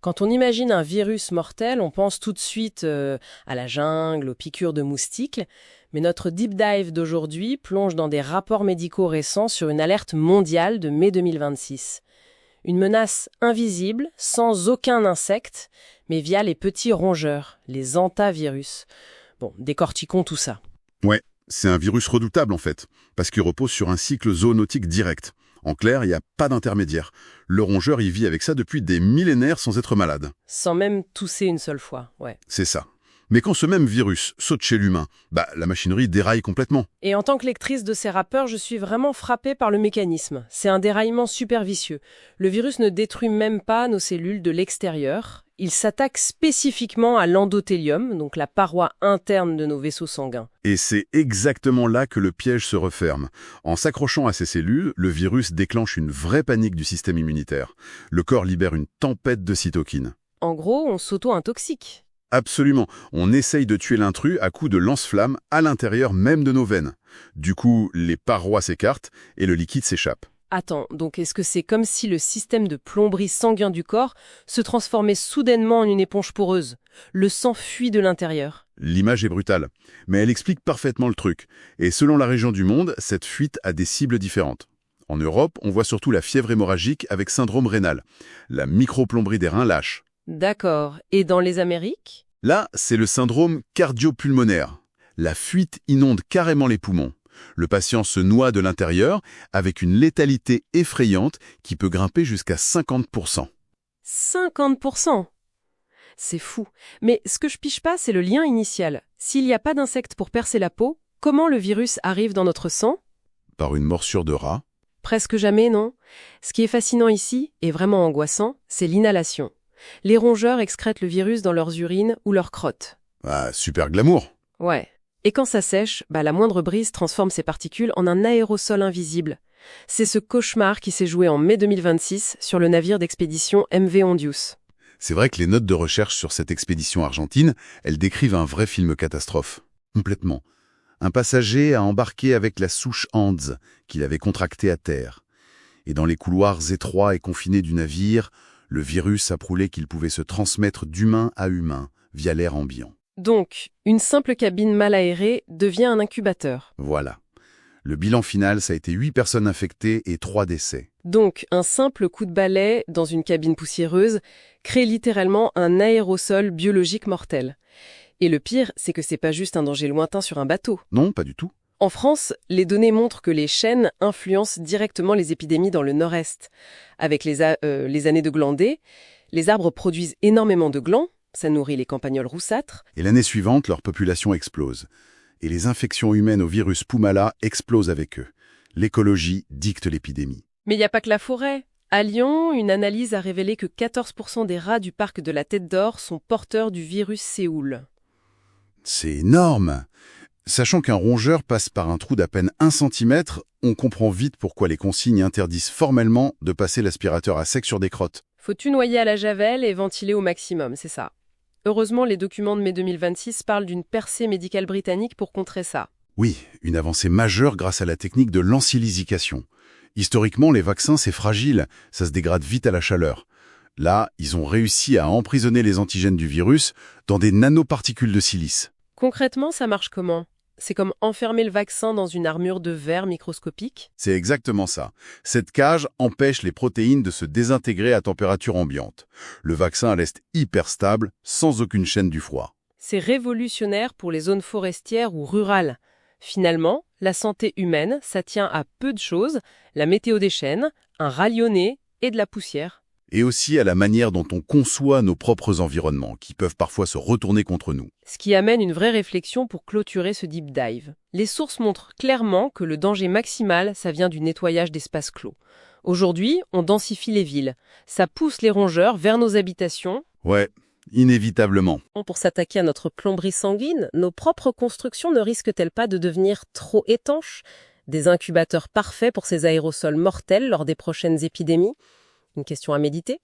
Quand on imagine un virus mortel, on pense tout de suite à la jungle, aux piqûres de moustiques, mais notre deep dive d'aujourd'hui plonge dans des rapports médicaux récents sur une alerte mondiale de mai 2026. Une menace invisible, sans aucun insecte, mais via les petits rongeurs, les hantavirus. Bon, décortiquons tout ça. Ouais, c'est un virus redoutable en fait, parce qu'il repose sur un cycle zoonotique direct. En clair, il n'y a pas d'intermédiaire. Le rongeur y vit avec ça depuis des millénaires sans être malade. Sans même tousser une seule fois, ouais. C'est ça. Mais quand ce même virus saute chez l'humain, la machinerie déraille complètement. Et en tant que lectrice de ces rappeurs, je suis vraiment frappée par le mécanisme. C'est un déraillement super vicieux. Le virus ne détruit même pas nos cellules de l'extérieur. Il s'attaque spécifiquement à l'endothélium, donc la paroi interne de nos vaisseaux sanguins. Et c'est exactement là que le piège se referme. En s'accrochant à ces cellules, le virus déclenche une vraie panique du système immunitaire. Le corps libère une tempête de cytokines. En gros, on s'auto-intoxique. Absolument. On essaye de tuer l'intrus à coups de lance-flammes à l'intérieur même de nos veines. Du coup, les parois s'écartent et le liquide s'échappe. Attends, donc est-ce que c'est comme si le système de plomberie sanguin du corps se transformait soudainement en une éponge poreuse? Le sang fuit de l'intérieur. L'image est brutale, mais elle explique parfaitement le truc. Et selon la région du monde, cette fuite a des cibles différentes. En Europe, on voit surtout la fièvre hémorragique avec syndrome rénal. La microplomberie des reins lâche. D'accord. Et dans les Amériques? Là, c'est le syndrome cardio-pulmonaire. La fuite inonde carrément les poumons. Le patient se noie de l'intérieur avec une létalité effrayante qui peut grimper jusqu'à 50%. 50%. C'est fou. Mais ce que je piche pas, c'est le lien initial. S'il n'y a pas d'insectes pour percer la peau, comment le virus arrive dans notre sang? Par une morsure de rat. Presque jamais, non. Ce qui est fascinant ici, et vraiment angoissant, c'est l'inhalation. Les rongeurs excrètent le virus dans leurs urines ou leurs crottes. Ah, super glamour. Ouais. Et quand ça sèche, la moindre brise transforme ces particules en un aérosol invisible. C'est ce cauchemar qui s'est joué en mai 2026 sur le navire d'expédition MV Ondius. C'est vrai que les notes de recherche sur cette expédition argentine, elles décrivent un vrai film catastrophe. Complètement. Un passager a embarqué avec la souche Andes qu'il avait contractée à terre. Et dans les couloirs étroits et confinés du navire, le virus a prouvé qu'il pouvait se transmettre d'humain à humain via l'air ambiant. Donc, une simple cabine mal aérée devient un incubateur. Voilà. Le bilan final, ça a été 8 personnes infectées et 3 décès. Donc, un simple coup de balai dans une cabine poussiéreuse crée littéralement un aérosol biologique mortel. Et le pire, c'est que c'est pas juste un danger lointain sur un bateau. Non, pas du tout. En France, les données montrent que les chênes influencent directement les épidémies dans le nord-est. Avec les années de glandés, les arbres produisent énormément de glands, ça nourrit les campagnols roussâtres. Et l'année suivante, leur population explose. Et les infections humaines au virus Pumala explosent avec eux. L'écologie dicte l'épidémie. Mais il n'y a pas que la forêt. À Lyon, une analyse a révélé que 14% des rats du parc de la Tête d'Or sont porteurs du virus Séoul. C'est énorme! Sachant qu'un rongeur passe par un trou d'à peine 1 cm, on comprend vite pourquoi les consignes interdisent formellement de passer l'aspirateur à sec sur des crottes. Faut tunoyer à la javel et ventiler au maximum, c'est ça. Heureusement, les documents de mai 2026 parlent d'une percée médicale britannique pour contrer ça. Oui, une avancée majeure grâce à la technique de l'ensilicication. Historiquement, les vaccins, c'est fragile, ça se dégrade vite à la chaleur. Là, ils ont réussi à emprisonner les antigènes du virus dans des nanoparticules de silice. Concrètement, ça marche comment? C'est comme enfermer le vaccin dans une armure de verre microscopique? C'est exactement ça. Cette cage empêche les protéines de se désintégrer à température ambiante. Le vaccin reste hyper stable, sans aucune chaîne du froid. C'est révolutionnaire pour les zones forestières ou rurales. Finalement, la santé humaine, ça tient à peu de choses, la météo des chênes, un rat lyonnais et de la poussière. Et aussi à la manière dont on conçoit nos propres environnements, qui peuvent parfois se retourner contre nous. Ce qui amène une vraie réflexion pour clôturer ce deep dive. Les sources montrent clairement que le danger maximal, ça vient du nettoyage d'espaces clos. Aujourd'hui, on densifie les villes. Ça pousse les rongeurs vers nos habitations. Ouais, inévitablement. Pour s'attaquer à notre plomberie sanguine, nos propres constructions ne risquent-elles pas de devenir trop étanches? Des incubateurs parfaits pour ces aérosols mortels lors des prochaines épidémies? Une question à méditer.